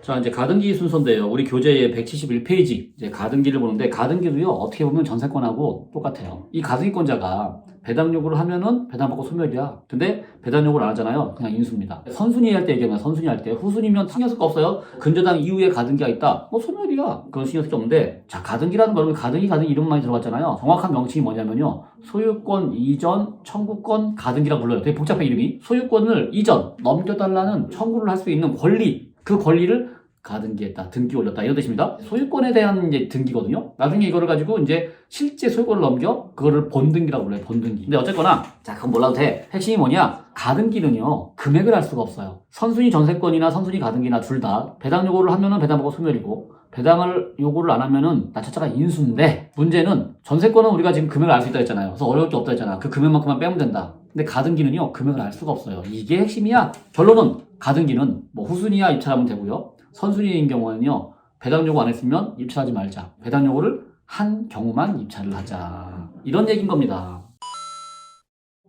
자, 이제 가등기 순서인데요. 우리 교재의 171페이지, 이제 가등기를 보는데, 가등기도요, 어떻게 보면 전세권하고 똑같아요. 이 가등기권자가 배당 요구를 하면은 배당받고 소멸이야. 근데 배당 요구를 안 하잖아요. 그냥 인수입니다. 선순위 할 때 얘기하면 선순위 할 때, 후순위면 신경 쓸 거 없어요. 근저당 이후에 가등기가 있다. 뭐 소멸이야. 그건 신경 쓸 게 없는데, 자, 가등기라는 거는 가등기 이름만 들어갔잖아요. 정확한 명칭이 뭐냐면요. 소유권 이전 청구권 가등기라고 불러요. 되게 복잡한 이름이. 소유권을 이전, 넘겨달라는 청구를 할 수 있는 권리, 그 권리를 가등기했다, 등기 올렸다 이런 뜻입니다. 소유권에 대한 이제 등기거든요. 나중에 이거를 가지고 이제 실제 소유권을 넘겨 그거를 본등기라고 불러요. 본등기. 근데 어쨌거나 자, 그건 몰라도 돼. 핵심이 뭐냐? 가등기는요, 금액을 알 수가 없어요. 선순위 전세권이나 선순위 가등기나 둘 다 배당 요구를 하면은 배당받고 소멸이고, 배당을 요구를 안 하면은 나차차가 인수인데, 문제는 전세권은 우리가 지금 금액을 알 수 있다 했잖아요. 그래서 어려울 게 없다 했잖아. 그 금액만큼만 빼면 된다. 근데 가등기는요, 금액을 알 수가 없어요. 이게 핵심이야. 결론은 가등기는 뭐 후순위야 입찰하면 되고요. 선순위인 경우에는요, 배당 요구 안 했으면 입찰하지 말자. 배당 요구를 한 경우만 입찰을 하자. 이런 얘기인 겁니다.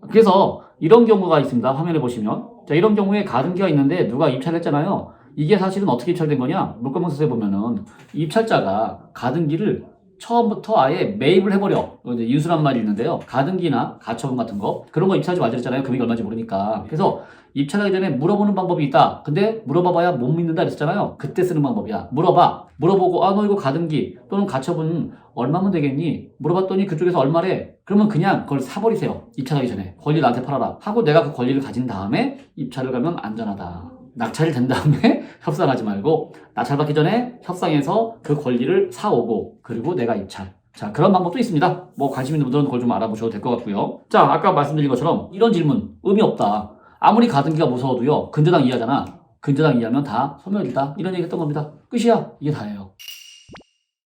그래서 이런 경우가 있습니다. 화면에 보시면. 자, 이런 경우에 가등기가 있는데 누가 입찰을 했잖아요. 이게 사실은 어떻게 입찰된 거냐? 물권명세서에 보면은 입찰자가 가등기를 처음부터 아예 매입을 해버려. 이제 인수란 말이 있는데요. 가등기나 가처분 같은 거, 그런 거 입찰하지 말자 했잖아요. 금액이 얼마인지 모르니까. 그래서 입찰하기 전에 물어보는 방법이 있다. 근데 물어봐봐야 못 믿는다 그랬잖아요. 그때 쓰는 방법이야. 물어봐. 물어보고, 아, 너 이거 가등기 또는 가처분 얼마면 되겠니? 물어봤더니 그쪽에서 얼마래? 그러면 그냥 그걸 사버리세요. 입찰하기 전에. 권리 나한테 팔아라. 하고 내가 그 권리를 가진 다음에 입찰을 가면 안전하다. 낙찰이 된 다음에 협상하지 말고, 낙찰받기 전에 협상해서 그 권리를 사오고, 그리고 내가 입찰. 자, 그런 방법도 있습니다. 뭐 관심 있는 분들은 그걸 좀 알아보셔도 될 것 같고요. 자, 아까 말씀드린 것처럼 이런 질문, 의미 없다. 아무리 가등기가 무서워도요, 근저당 이하잖아. 근저당 이하면 다 소멸이다. 이런 얘기 했던 겁니다. 끝이야. 이게 다예요.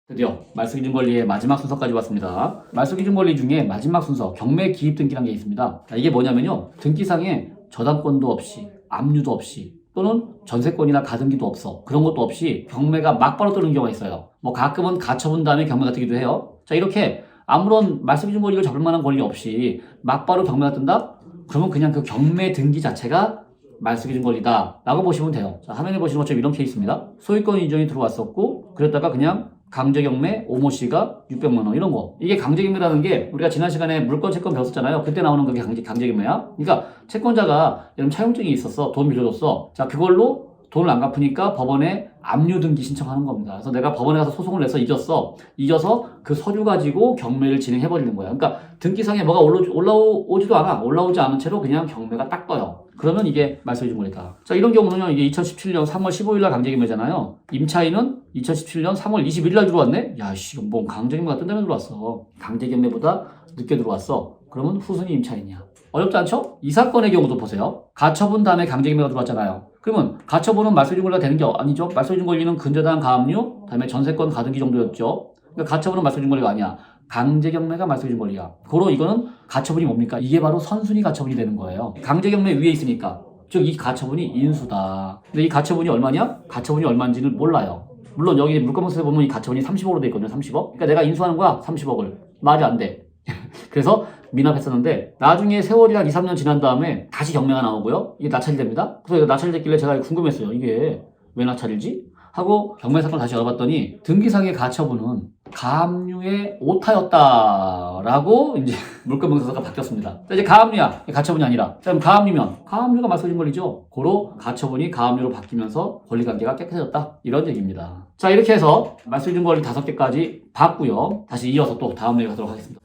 드디어 말소기준 권리의 마지막 순서까지 왔습니다. 말소기준 권리 중에 마지막 순서, 경매 기입 등기라는 게 있습니다. 자, 이게 뭐냐면요, 등기상에 저당권도 없이, 압류도 없이, 또는 전세권이나 가등기도 없어. 그런 것도 없이 경매가 막바로 뜨는 경우가 있어요. 뭐 가끔은 가처분 다음에 경매가 뜨기도 해요. 자, 이렇게 아무런 말소기준 권리가 적을 만한 권리 없이 막바로 경매가 뜬다? 그러면 그냥 그 경매 등기 자체가 말소기준 권리다 라고 보시면 돼요. 자, 화면에 보시는 것처럼 이런 케이스입니다. 소유권 이전이 들어왔었고, 그랬다가 그냥 강제경매 오모 씨가 600만 원 이런 거. 이게 강제경매라는 게 우리가 지난 시간에 물권 채권 배웠었잖아요. 그때 나오는 그게 강제경매야. 그러니까 채권자가 이런 차용증이 있었어. 돈 빌려줬어. 자, 그걸로 돈을 안 갚으니까 법원에 압류 등기 신청하는 겁니다. 그래서 내가 법원에 가서 소송을 내서 이겼어. 이겨서 그 서류 가지고 경매를 진행해버리는 거야. 그러니까 등기상에 뭐가 올라오지도 않아. 올라오지 않은 채로 그냥 경매가 딱 떠요. 그러면 이게 말소기준 권리다. 자, 이런 경우는요, 이게 2017년 3월 15일 날 강제경매잖아요. 임차인은 2017년 3월 21일 날 들어왔네? 야, 씨, 뭔 강제경매가 뜬다면 들어왔어. 강제경매보다 늦게 들어왔어. 그러면 후순위 임차인이야. 어렵지 않죠? 이 사건의 경우도 보세요. 가처분 다음에 강제경매가 들어왔잖아요. 그러면 가처분은 말소기준 권리가 되는 게 아니죠. 말소기준 권리는 근저당 가압류, 다음에 전세권 가등기 정도였죠. 그러니까 가처분은 말소기준 권리가 아니야. 강제경매가 말소기준 권리야. 고로 이거는 가처분이 뭡니까? 이게 바로 선순위 가처분이 되는 거예요. 강제경매 위에 있으니까. 즉, 이 가처분이 인수다. 근데 이 가처분이 얼마냐? 가처분이 얼마인지는 몰라요. 물론 여기 물권명세서에 보면 이 가처분이 30억으로 돼 있거든요. 30억. 그러니까 내가 인수하는 거야. 30억을. 말이 안 돼. 그래서 미납했었는데, 나중에 세월이 한 2, 3년 지난 다음에 다시 경매가 나오고요. 이게 낙찰이 됩니다. 그래서 낙찰이 됐길래 제가 궁금했어요. 이게 왜 낙찰이지? 하고 경매 사건을 다시 알아봤더니 등기상의 가처분은 가압류의 오타였다라고 이제 물권명세서가 바뀌었습니다. 이제 가압류야. 가처분이 아니라. 자, 그럼 가압류면 가압류가 말소기준 권리죠. 고로 가처분이 가압류로 바뀌면서 권리관계가 깨끗해졌다. 이런 얘기입니다. 자, 이렇게 해서 말소기준 권리 5개까지 봤고요. 다시 이어서 또 다음 얘기 하도록 하겠습니다.